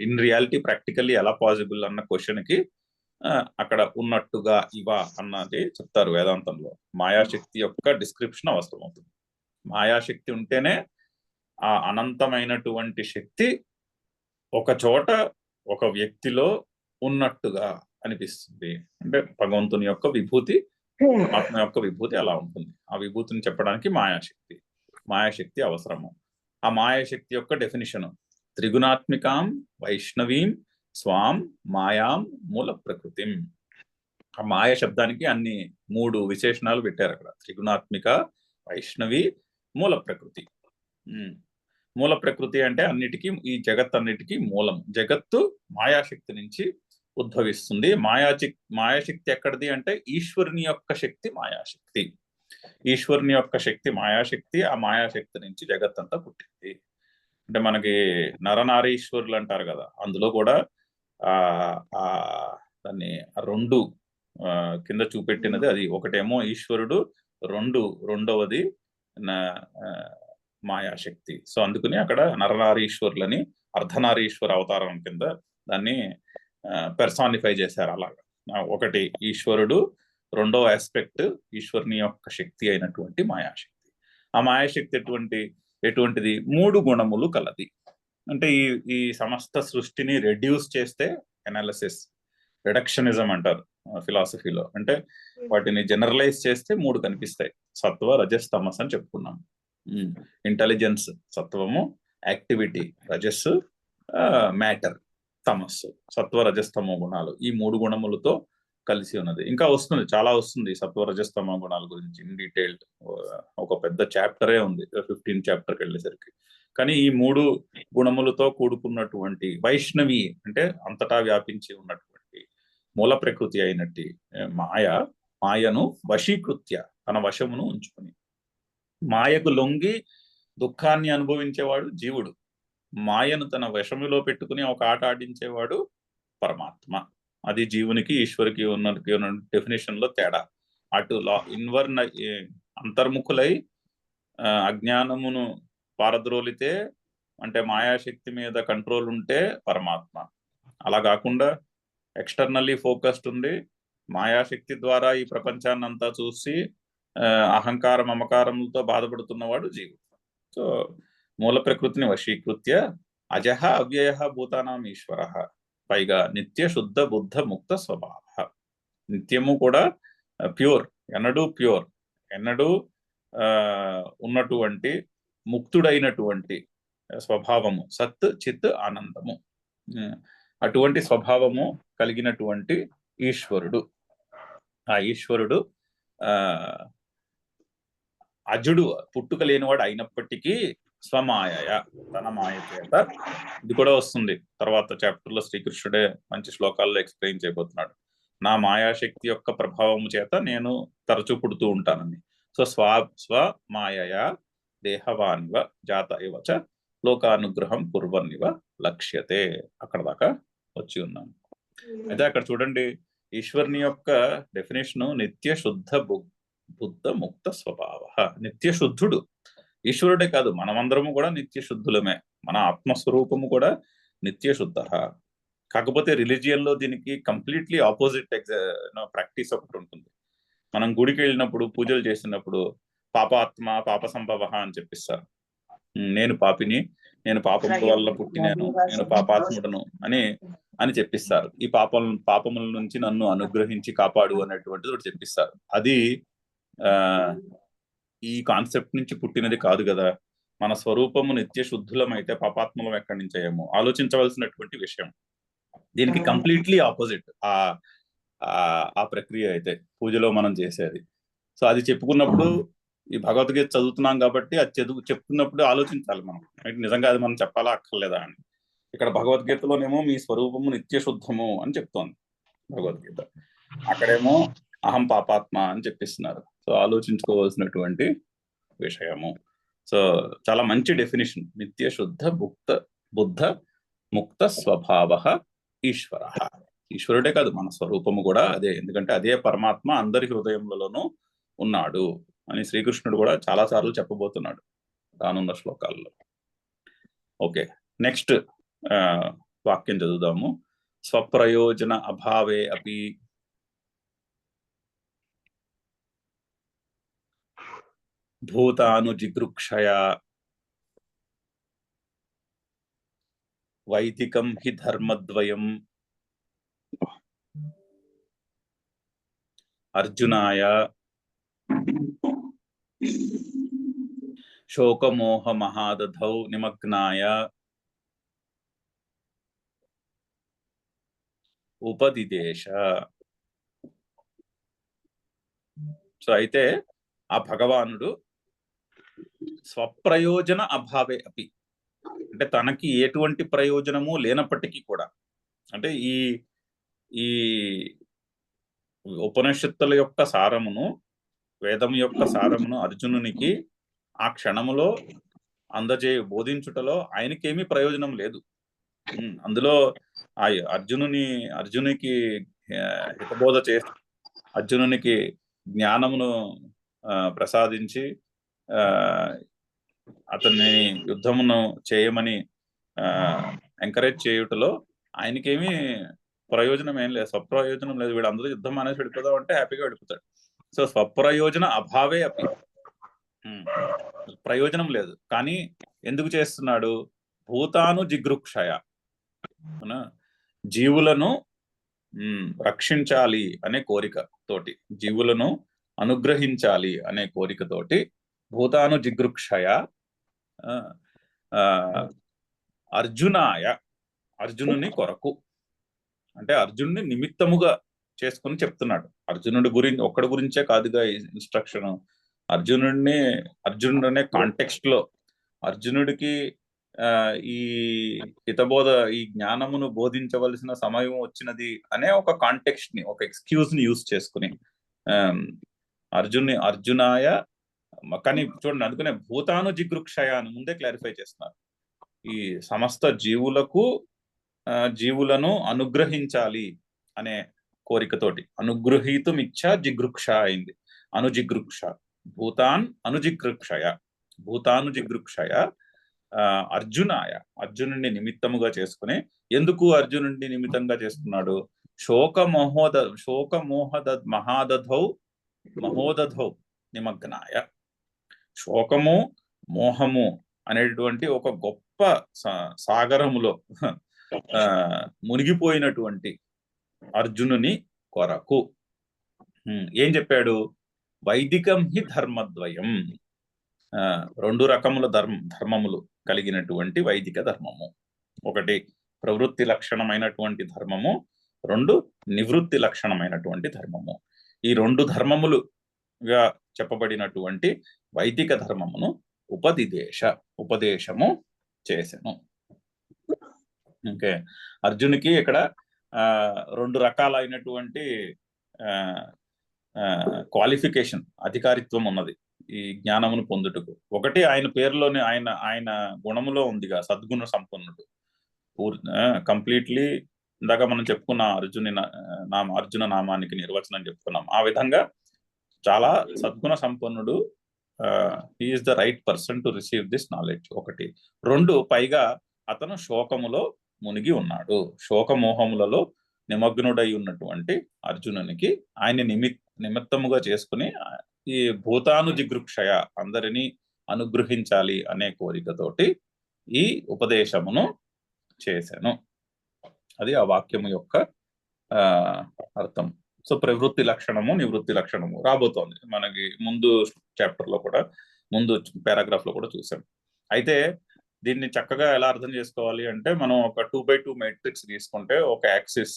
ఇన్ రియాలిటీ ప్రాక్టికల్లీ ఎలా పాసిబుల్ అన్న క్వశ్చన్ కి అక్కడ ఉన్నట్టుగా ఇవ అన్నది చెప్తారు వేదాంతంలో. మాయాశక్తి యొక్క డిస్క్రిప్షన్ అవసరం అవుతుంది. మాయాశక్తి ఉంటేనే ఆ అనంతమైనటువంటి శక్తి ఒక చోట ఒక వ్యక్తిలో ఉన్నట్టుగా అనిపిస్తుంది. అంటే భగవంతుని యొక్క విభూతి, ఆత్మ యొక్క విభూతి అలా ఉంటుంది. ఆ విభూతిని చెప్పడానికి మాయాశక్తి అవసరము. ఆ మాయాశక్తి యొక్క డెఫినిషన్ త్రిగుణాత్మికాం వైష్ణవీం స్వాం మాయాం మూల ప్రకృతిం. ఆ మాయ శబ్దానికి అన్ని 3 విశేషణాలు పెట్టారు అక్కడ. త్రిగుణాత్మిక, వైష్ణవి, మూల ప్రకృతి. మూల ప్రకృతి అంటే అన్నిటికీ, ఈ జగత్తన్నిటికీ మూలం. జగత్తు మాయాశక్తి నుంచి ఉద్భవిస్తుంది. మాయాశక్తి ఎక్కడిది అంటే ఈశ్వరుని యొక్క శక్తి మాయాశక్తి. ఈశ్వరుని యొక్క శక్తి మాయాశక్తి. ఆ మాయాశక్తి నుంచి జగత్తంతా పుట్టింది. అంటే మనకి నరనారీశ్వరులు అంటారు కదా, అందులో కూడా దాన్ని 2 కింద చూపెట్టినది అది. ఒకటేమో ఈశ్వరుడు, రెండవది మాయాశక్తి. సో అందుకని అక్కడ నరనారీశ్వరులని అర్ధనారీశ్వర అవతారం కింద దాన్ని పెర్సానిఫై చేశారు. అలాగా ఒకటి ఈశ్వరుడు, రెండవ ఆస్పెక్ట్ ఈశ్వరుని యొక్క శక్తి అయినటువంటి మాయాశక్తి. ఆ మాయాశక్తి ఎటువంటిది? 3 గుణములు కలది. అంటే ఈ సమస్త సృష్టిని రెడ్యూస్ చేస్తే, అనాలిసిస్, రిడక్షనిజం అంటారు ఫిలాసఫీలో. అంటే వాటిని జనరలైజ్ చేస్తే 3 కనిపిస్తాయి. సత్వ, రజస్, తమస్ అని చెప్పుకున్నాం. ఇంటెలిజెన్స్ సత్వము, యాక్టివిటీ రజస్సు, మ్యాటర్ తమస్సు. సత్వ, రజస్తమో గుణాలు ఈ 3 గుణములతో కలిసి ఉన్నది. ఇంకా వస్తుంది, చాలా వస్తుంది సత్వ, రజస్తమో గుణాల గురించి ఇన్ డీటెయిల్డ్. ఒక పెద్ద చాప్టరే ఉంది 15 చాప్టర్కి వెళ్ళేసరికి. కానీ ఈ 3 గుణములతో కూడుకున్నటువంటి వైష్ణవి అంటే అంతటా వ్యాపించి ఉన్నటువంటి మూల ప్రకృతి అయినట్టి మాయను వశీకృత్య, తన వశమును ఉంచుకుని, మాయకు లొంగి దుఃఖాన్ని అనుభవించేవాడు జీవుడు, మాయను తన వశములో పెట్టుకుని ఒక ఆట ఆడించేవాడు పరమాత్మ. అది జీవునికి ఈశ్వరికి ఉన్న డెఫినేషన్ లో తేడా. అటు అంతర్ముఖులై అజ్ఞానమును పారద్రోలితే, అంటే మాయాశక్తి మీద కంట్రోల్ ఉంటే పరమాత్మ. అలా కాకుండా ఎక్స్టర్నల్లీ ఫోకస్డ్ ఉండి మాయాశక్తి ద్వారా ఈ ప్రపంచాన్ని అంతా చూసి అహంకార మమకారములతో బాధపడుతున్నవాడు జీవుడు. సో మూల ప్రకృతిని వశీకృత్య అజః అవ్యయః భూతానాం ఈశ్వరః, పైగా నిత్య శుద్ధ బుద్ధ ముక్త స్వభావ. నిత్యము కూడా ప్యూర్, ఎన్నడూ ఉన్నటువంటి ముక్తుడైనటువంటి స్వభావము, సత్ చిత్ ఆనందము, అటువంటి స్వభావము కలిగినటువంటి ఈశ్వరుడు. ఆ ఈశ్వరుడు అజుడు పుట్టుక లేనివాడు అయినప్పటికీ స్వమాయ తన మాయ చేత, ఇది కూడా వస్తుంది తర్వాత చాప్టర్ లో శ్రీకృష్ణుడే మంచి శ్లోకాల్లో ఎక్స్ప్లెయిన్ చేయబోతున్నాడు. నా మాయాశక్తి యొక్క ప్రభావం చేత నేను తరచూ పుడుతూ ఉంటానని. సో స్వమాయ దేహవానివ జాత ఇవచ లోకానుగ్రహం కుర్వన్నివ లక్ష్యతే. అక్కడ దాకా వచ్చి ఉన్నాను. అయితే అక్కడ చూడండి, ఈశ్వరుని యొక్క డెఫినేషన్ నిత్య శుద్ధ బుద్ధ ముక్త స్వభావ. నిత్య శుద్ధుడు ఈశ్వరుడే కాదు, మనమందరము కూడా నిత్య శుద్ధులమే. మన ఆత్మస్వరూపము కూడా నిత్య శుద్ధ. కాకపోతే రిలీజియన్ లో దీనికి కంప్లీట్లీ ఆపోజిట్ ప్రాక్టీస్ ఒకటి ఉంటుంది. మనం గుడికి వెళ్ళినప్పుడు పూజలు చేసినప్పుడు పాపాత్మ పాప సంభవ అని చెప్పిస్తారు. నేను పాపిని, నేను పాపం వల్ల పుట్టినాను, నేను పాపాత్ముడను అని చెప్పిస్తారు. ఈ పాపముల నుంచి నన్ను అనుగ్రహించి కాపాడు అనేటువంటిది ఒకటి చెప్పిస్తారు. అది ఈ కాన్సెప్ట్ నుంచి పుట్టినది కాదు కదా. మన స్వరూపము నిత్య శుద్ధులమైతే పాపాత్ములం ఎక్కడి నుంచి అయ్యాము ఆలోచించవలసినటువంటి విషయం. దీనికి కంప్లీట్లీ ఆపోజిట్ ఆ ప్రక్రియ అయితే పూజలో మనం చేసేది. సో అది చెప్పుకున్నప్పుడు ఈ భగవద్గీత చదువుతున్నాం కాబట్టి అది చెప్తున్నప్పుడు ఆలోచించాలి మనం, నిజంగా అది మనం చెప్పాలా అక్కర్లేదా అని. ఇక్కడ భగవద్గీతలోనేమో మీ స్వరూపము నిత్య శుద్ధము అని చెప్తోంది భగవద్గీత, అక్కడేమో అహం పాపాత్మ అని చెప్పిస్తున్నారు. సో ఆలోచించుకోవాల్సినటువంటి విషయము. సో చాలా మంచి డెఫినేషన్. నిత్య శుద్ధ బుద్ధ ముక్త స్వభావ ఈశ్వర. ఈశ్వరుడే కాదు, మన స్వరూపము కూడా అదే. ఎందుకంటే అదే పరమాత్మ అందరి హృదయములలోనూ ఉన్నాడు అని శ్రీకృష్ణుడు కూడా చాలా సార్లు చెప్పబోతున్నాడు రానున్న శ్లోకాల్లో. ఓకే, నెక్స్ట్ వాక్యం చదువుదాము. స్వప్రయోజన అభావే అపి భూతాను జిగృక్షయ వైదికం హి ధర్మద్వయం అర్జునాయ శోకమోహ మహాదధౌ నిమగ్నాయ ఉపదిదేశ. సో అయితే ఆ భగవానుడు స్వప్రయోజన అభావే అపి అంటే తనకి ఎటువంటి ప్రయోజనము లేనప్పటికీ కూడా, అంటే ఈ ఉపనిషత్తుల యొక్క సారమును, వేదం యొక్క సారమును అర్జునునికి ఆ క్షణములో బోధించుటలో ఆయనకేమీ ప్రయోజనం లేదు. అందులో అర్జునికి హితబోధ చేసి అర్జునునికి జ్ఞానమును ప్రసాదించి అతన్ని యుద్ధమును చేయమని ఎంకరేజ్ చేయుటలో ఆయనకేమీ ప్రయోజనం ఏం లేదు, స్వప్రయోజనం లేదు. వీళ్ళందరూ యుద్ధం అనేసి వెళ్ళిపోదాం అంటే హ్యాపీగా వెళ్ళిపోతాడు. సో స్వప్రయోజన అభావే అపి, ప్రయోజనం లేదు. కానీ ఎందుకు చేస్తున్నాడు? భూతాను జిగృక్షయ, జీవులను రక్షించాలి అనే కోరిక తోటి, జీవులను అనుగ్రహించాలి అనే కోరికతోటి భూతాను జిగృక్షయ అర్జునుని కొరకు, అంటే అర్జునుని నిమిత్తముగా చేసుకుని చెప్తున్నాడు. ఒక్కడి గురించే కాదుగా ఇన్స్ట్రక్షన్. అర్జునుడు అనే కాంటెక్స్ట్ లో అర్జునుడికి ఈ హితబోధ, ఈ జ్ఞానమును బోధించవలసిన సమయం వచ్చినది అనే ఒక కాంటెక్స్ట్ ని, ఒక ఎక్స్క్యూజ్ ని యూజ్ చేసుకుని అర్జునాయ. కానీ చూడండి, అందుకనే భూతాను జిగృక్షయ అని ముందే క్లారిఫై చేస్తున్నారు. ఈ సమస్త జీవులను అనుగ్రహించాలి అనే కోరికతోటి, అనుగృహీతుమిచ్చా జిగృక్ష అయింది, అనుజిగృక్ష. భూతాను జిగృక్షయ అర్జునుడిని నిమిత్తముగా చేసుకుని. ఎందుకు అర్జునుడిని నిమిత్తంగా చేసుకున్నాడు? మహోదధౌ నిమగ్నాయ. శోకము మోహము అనేటువంటి ఒక గొప్ప సాగరములో మునిగిపోయినటువంటి అర్జునుని కొరకు ఏం చెప్పాడు? వైదికం హి ధర్మద్వయం, రెండు రకముల ధర్మములు కలిగినటువంటి వైదిక ధర్మము. ఒకటి ప్రవృత్తి లక్షణమైనటువంటి ధర్మము, రెండు నివృత్తి లక్షణమైనటువంటి ధర్మము. ఈ రెండు ధర్మములుగా చెప్పబడినటువంటి వైదిక ధర్మమును ఉపదేశము చేసెను. ఓకే, అర్జునికి ఇక్కడ 2 రకాలైనటువంటి క్వాలిఫికేషన్, అధికారిత్వం ఉన్నది ఈ జ్ఞానమును పొందుటకు. ఒకటి ఆయన పేరులోని ఆయన గుణములో ఉందిగా, సద్గుణ సంపన్నుడు. కంప్లీట్లీ ఇందాక మనం చెప్పుకున్న అర్జున నామానికి నిర్వచనం చెప్పుకున్నాం. ఆ విధంగా చాలా సద్గుణ సంపన్నుడు. Is the right person to receive this knowledge. 1. 2, పైగా అతను శోకములో మునిగి ఉన్నాడు. శోకమోహములలో నిమగ్నుడై ఉన్నటువంటి అర్జునునికి ఆయన నిమిత్తముగా చేసుకుని ఈ భూతాను జిగృక్షయ, అందరినీ అనుగ్రహించాలి అనే కోరికతోటి ఈ ఉపదేశమును చేశాను. అది ఆ వాక్యము యొక్క అర్థం. సో ప్రవృత్తి లక్షణము, నివృత్తి లక్షణము రాబోతోంది మనకి ముందు చాప్టర్ లో కూడా, ముందు పారాగ్రాఫ్ లో కూడా చూసాం. అయితే దీన్ని చక్కగా ఎలా అర్థం చేసుకోవాలి అంటే, మనం ఒక 2x2 మ్యాట్రిక్స్ తీసుకుంటే, ఒక యాక్సిస్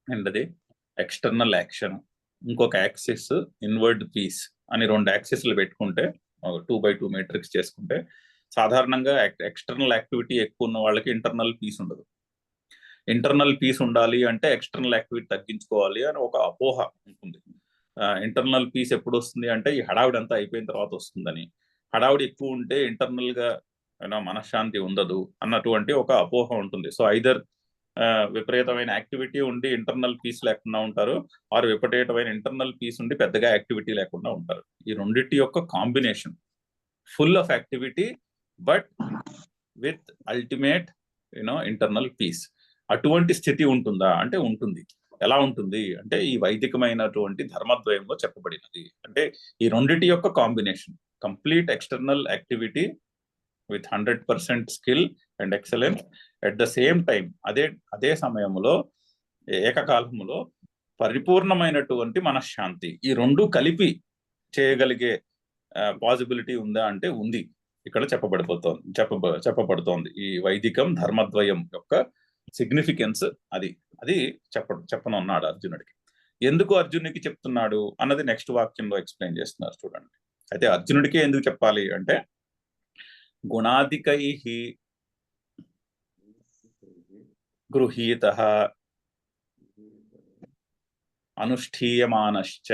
ఏంటది ఎక్స్టర్నల్ యాక్షన్, ఇంకొక యాక్సిస్ ఇన్వర్డ్ పీస్ అని 2 యాక్సిస్లు పెట్టుకుంటే 2x2 మ్యాట్రిక్స్ చేసుకుంటే, సాధారణంగా ఎక్స్టర్నల్ యాక్టివిటీ ఎక్కువ ఉన్న వాళ్ళకి ఇంటర్నల్ పీస్ ఉండదు. ఇంటర్నల్ పీస్ ఉండాలి అంటే ఎక్స్టర్నల్ యాక్టివిటీ తగ్గించుకోవాలి అని ఒక అపోహ ఉంటుంది. ఇంటర్నల్ పీస్ ఎప్పుడు వస్తుంది అంటే ఈ హడావిడి అంతా అయిపోయిన తర్వాత వస్తుందని. హడావిడి ఎక్కువ ఉంటే ఇంటర్నల్ గా మనశ్శాంతి ఉండదు అన్నటువంటి ఒక అపోహ ఉంటుంది. సో ఐదర్ విపరీతమైన యాక్టివిటీ ఉండి ఇంటర్నల్ పీస్ లేకుండా ఉంటారు, ఆర్ విపరీతమైన ఇంటర్నల్ పీస్ ఉండి పెద్దగా యాక్టివిటీ లేకుండా ఉంటారు. ఈ రెండింటి యొక్క combination, full of activity but with ultimate internal piece. అటువంటి స్థితి ఉంటుందా అంటే ఉంటుంది. ఎలా ఉంటుంది అంటే ఈ వైదికమైనటువంటి ధర్మద్వయంలో చెప్పబడినది. అంటే ఈ రెండిటి యొక్క combination, complete external activity with 100% skill and excellence, at the same time అదే సమయంలో ఏకకాలములో పరిపూర్ణమైనటువంటి మనశ్శాంతి, ఈ రెండు కలిపి చేయగలిగే పాసిబిలిటీ ఉందా అంటే ఉంది. ఇక్కడ చెప్పబడుతోంది ఈ వైదికం ధర్మద్వయం యొక్క సిగ్నిఫికెన్స్. అది చెప్పనున్నాడు అర్జునుడికి. ఎందుకు అర్జునుడికి చెప్తున్నాడు అన్నది నెక్స్ట్ వాక్యంలో ఎక్స్ప్లెయిన్ చేస్తున్నారు చూడండి. అయితే అర్జునుడికే ఎందుకు చెప్పాలి అంటే, గుణాధికై గృహీత అనుష్ఠీయమానశ్చ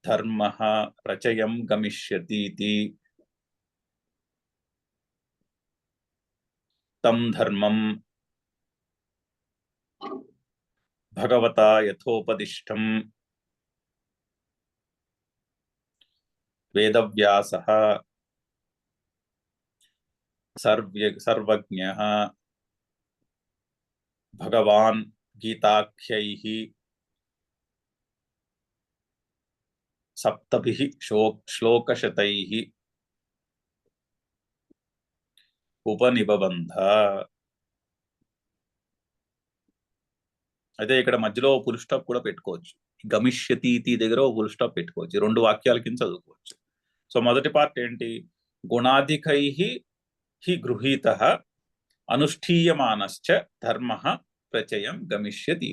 ధర్మ ప్రచయం గమిష్యతి తం ధర్మం భగవతా యథోపదిష్టం వేదవ్యాసః సర్వజ్ఞః భగవాన్ గీతాఖ్యైః సప్తభిః శ్లోకశతైః ఉపనిబబంధ. అయితే ఇక్కడ మధ్యలో ఫుల్ స్టాప్ కూడా పెట్టుకోవచ్చు. గమిష్యతి దగ్గర ఫుల్ స్టాప్ పెట్టుకోవచ్చు. 2 వాక్యాల కింద చదువుకోవచ్చు. సో మొదటి పార్ట్ ఏంటి? గుణాధికై హి గృహీత అనుష్ఠీయమానశ్చ ధర్మ ప్రచయం గమిష్యతి.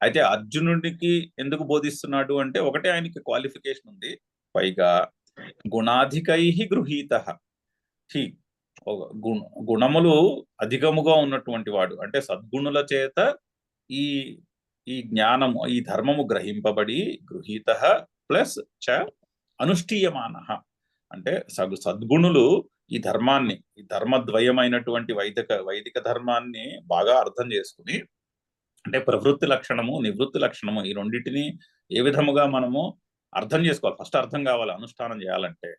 అయితే అర్జునుడికి ఎందుకు బోధిస్తున్నాడు అంటే, ఒకటే ఆయనకి క్వాలిఫికేషన్ ఉంది, పైగా గుణాధికై గృహీత, గుణములు అధికముగా ఉన్నటువంటి వాడు, అంటే సద్గుణుల చేత ఈ జ్ఞానము, ఈ ధర్మము గ్రహింపబడి, గృహీత ప్లస్ చ అనుష్ఠీయమాన, అంటే సద్గుణులు ఈ ధర్మాన్ని, ఈ ధర్మద్వయమైనటువంటి వైదిక ధర్మాన్ని బాగా అర్థం చేసుకుని, అంటే ప్రవృత్తి లక్షణము, నివృత్తి లక్షణము, ఈ రెండింటిని ఏ విధముగా మనము అర్థం చేసుకోవాలి. ఫస్ట్ అర్థం కావాలి. అనుష్ఠానం చేయాలంటే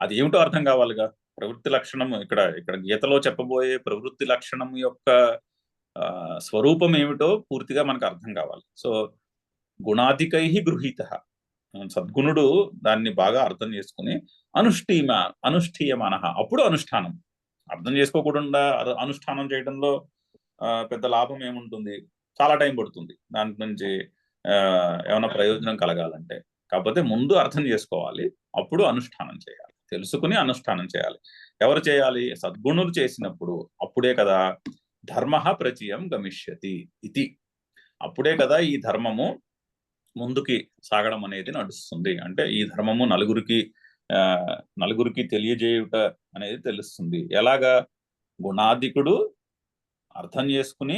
అది ఏమిటో అర్థం కావాలిగా. ప్రవృత్తి లక్షణము, ఇక్కడ గీతలో చెప్పబోయే ప్రవృత్తి లక్షణం యొక్క స్వరూపం ఏమిటో పూర్తిగా మనకు అర్థం కావాలి. సో గుణాధికై గృహీత, సద్గుణుడు దాన్ని బాగా అర్థం చేసుకుని అనుష్ఠీయమాన, అప్పుడు అనుష్ఠానం. అర్థం చేసుకోకుండా అనుష్ఠానం చేయడంలో పెద్ద లాభం ఏముంటుంది? చాలా టైం పడుతుంది దాని నుంచి ఏమైనా ప్రయోజనం కలగాలంటే. కాకపోతే ముందు అర్థం చేసుకోవాలి, అప్పుడు అనుష్ఠానం చేయాలి. తెలుసుకుని అనుష్ఠానం చేయాలి. ఎవరు చేయాలి? సద్గుణులు చేసినప్పుడు. అప్పుడే కదా ధర్మ ప్రచయం గమిష్యతి ఇది. అప్పుడే కదా ఈ ధర్మము ముందుకి సాగడం అనేది నడుస్తుంది. అంటే ఈ ధర్మము నలుగురికి తెలియజేయుట అనేది తెలుస్తుంది. ఎలాగా? గుణాధికుడు అర్థం చేసుకుని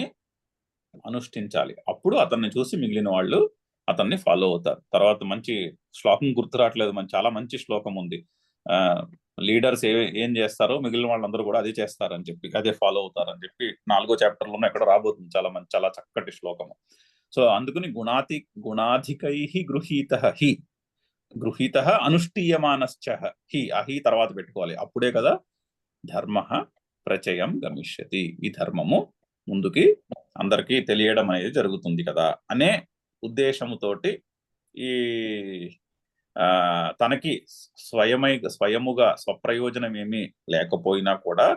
అనుష్ఠించాలి. అప్పుడు అతన్ని చూసి మిగిలిన వాళ్ళు అతన్ని ఫాలో అవుతారు. తర్వాత మంచి శ్లోకం గుర్తు రావట్లేదు, చాలా మంచి శ్లోకం ఉంది. లీడర్స్ ఏం చేస్తారో మిగిలిన వాళ్ళందరూ కూడా అదే చేస్తారని చెప్పి, అదే ఫాలో అవుతారని చెప్పి 4వ చాప్టర్లోనే ఎక్కడ రాబోతుంది. చాలా చక్కటి శ్లోకము. సో అందుకని గుణాధికై గృహీత అనుష్ఠీయమానశ్చ హి, అహి తర్వాత పెట్టుకోవాలి. అప్పుడే కదా ధర్మ ప్రచయం గమిష్యతి, ఈ ధర్మము ముందుకి అందరికీ తెలియడం అనేది జరుగుతుంది కదా అనే ఉద్దేశముతోటి ఈ తనకి స్వయముగా స్వప్రయోజనం ఏమీ లేకపోయినా కూడా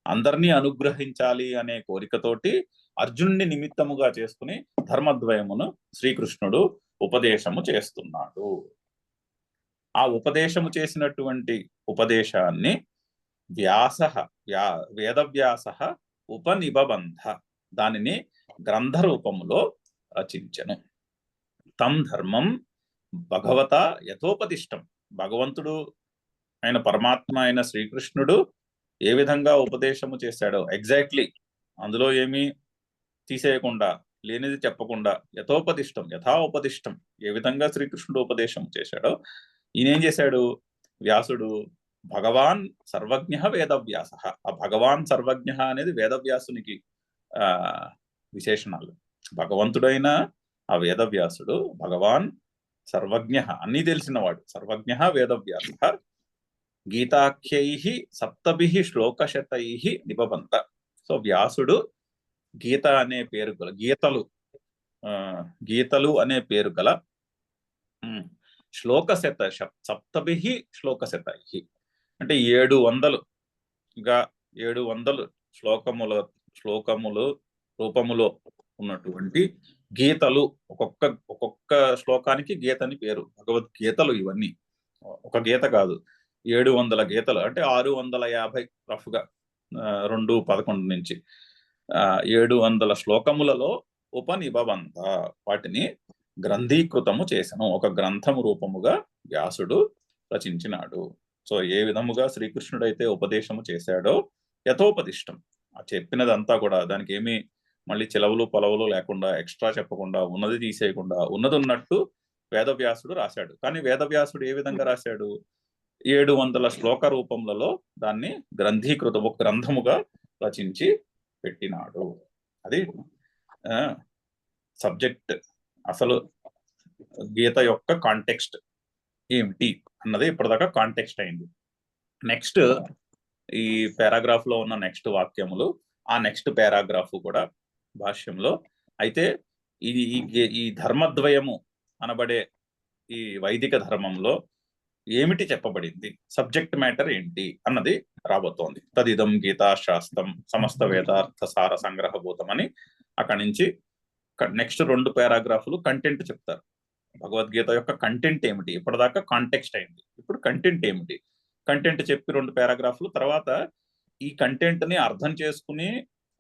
అందరినీ అనుగ్రహించాలి అనే కోరికతోటి అర్జునుడిని నిమిత్తముగా చేసుకుని ధర్మద్వయమును శ్రీకృష్ణుడు ఉపదేశము చేస్తున్నాడు. ఆ ఉపదేశము చేసినటువంటి ఉపదేశాన్ని వేదవ్యాస ఉపనిబంధ, దానిని గ్రంథ రూపములో రచించెను. తం ధర్మం భగవత యథోపదిష్టం, భగవంతుడు అయిన పరమాత్మ అయిన శ్రీకృష్ణుడు ఏ విధంగా ఉపదేశము చేశాడో ఎగ్జాక్ట్లీ అందులో ఏమీ తీసేయకుండా, లేనిది చెప్పకుండా, యథా ఉపదిష్టం ఏ విధంగా శ్రీకృష్ణుడు ఉపదేశం చేశాడో ఈయనేం చేశాడు? వ్యాసుడు భగవాన్ సర్వజ్ఞ వేదవ్యాస. ఆ భగవాన్ సర్వజ్ఞ అనేది వేదవ్యాసునికి విశేషణాలు. భగవంతుడైన ఆ వేదవ్యాసుడు భగవాన్ సర్వజ్ఞ, అన్నీ తెలిసినవాడు. సర్వజ్ఞ వేదవ్యాస గీతాఖ్యై సప్తభి శ్లోకశతై నిబబంధ. సో వ్యాసుడు గీత అనే పేరు గల గీతలు అనే పేరు గల సప్తభి శ్లోకశతై అంటే 700 శ్లోకములు రూపములో ఉన్నటువంటి గీతలు. ఒక్కొక్క శ్లోకానికి గీత అని పేరు. భగవద్గీతలు ఇవన్నీ ఒక గీత కాదు, 700 గీతలు. అంటే 650 రఫ్గా 2:11 నుంచి 700 శ్లోకములలో ఉపనిబంధ, వాటిని గ్రంథీకృతము చేసను, ఒక గ్రంథము రూపముగా వ్యాసుడు రచించినాడు. సో ఏ విధముగా శ్రీకృష్ణుడైతే ఉపదేశము చేశాడో యథోపదిష్టం, చెప్పినదంతా కూడా దానికి ఏమీ మళ్ళీ చిలవలు పొలవలు లేకుండా, ఎక్స్ట్రా చెప్పకుండా, ఉన్నది తీసేయకుండా ఉన్నది ఉన్నట్టు వేదవ్యాసుడు రాశాడు. కానీ వేదవ్యాసుడు ఏ విధంగా రాశాడు? 700 శ్లోక రూపములలో దాన్ని ఒక గ్రంథముగా రచించి పెట్టినాడు. అది సబ్జెక్ట్. అసలు గీత యొక్క కాంటెక్స్ట్ ఏమిటి అన్నది ఇప్పటిదాకా కాంటెక్స్ట్ అయింది. నెక్స్ట్ ఈ పారాగ్రాఫ్ లో ఉన్న నెక్స్ట్ వాక్యములు, ఆ నెక్స్ట్ పారాగ్రాఫ్ కూడా భాష్యంలో అయితే ఈ ధర్మద్వయము అనబడే ఈ వైదిక ధర్మంలో ఏమిటి చెప్పబడింది, సబ్జెక్ట్ మ్యాటర్ ఏంటి అన్నది రాబోతోంది. తదిదం గీతాశాస్త్రం సమస్త వేదార్థ సార సంగ్రహభూతం అని అక్కడి నుంచి నెక్స్ట్ 2 పారాగ్రాఫ్లు కంటెంట్ చెప్తారు. భగవద్గీత యొక్క కంటెంట్ ఏమిటి, ఇప్పటిదాకా కాంటెక్స్ట్ అయింది, ఇప్పుడు కంటెంట్ ఏమిటి, కంటెంట్ చెప్పి 2 పారాగ్రాఫ్లు తర్వాత ఈ కంటెంట్ ని అర్థం చేసుకుని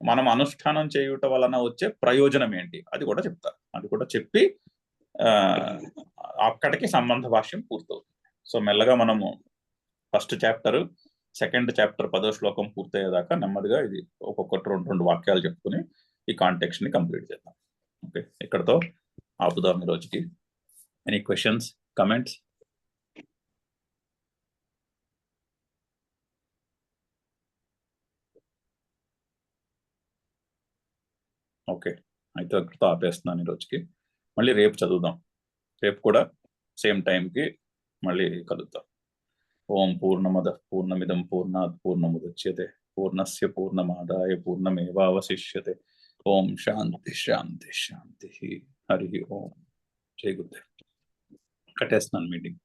మనం అనుష్ఠానం చేయుట వలన వచ్చే ప్రయోజనం ఏంటి అది కూడా చెప్తారు. అది కూడా చెప్పి అక్కడికి సంబంధ భాష్యం పూర్తవుతుంది. సో మెల్లగా మనము ఫస్ట్ చాప్టర్, సెకండ్ చాప్టర్ 10వ శ్లోకం పూర్తయ్యేదాకా నెమ్మదిగా ఇది ఒక్కొక్కటి 2 వాక్యాలు చెప్పుకుని ఈ కాంటెక్స్ట్ ని కంప్లీట్ చేద్దాం. ఓకే, ఇక్కడతో ఆపుదాం ఈ రోజుకి. Any questions, comments? ఓకే, అయితే ఇక్కడతో ఆపేస్తున్నాను ఈ రోజుకి. మళ్ళీ రేపు చదువుదాం. రేపు కూడా సేమ్ టైంకి మళ్ళీ కలుద్దాం. ఓం పూర్ణమద పూర్ణమిదం పూర్ణాత్ పూర్ణముదచ్యతే పూర్ణస్య పూర్ణమాదాయ పూర్ణమేవావశిష్యతే. ఓం శాంతి శాంతి శాంతి. హరి ఓం. జై గురుదేవ్. కట్టేస్తున్నాను మీటింగ్.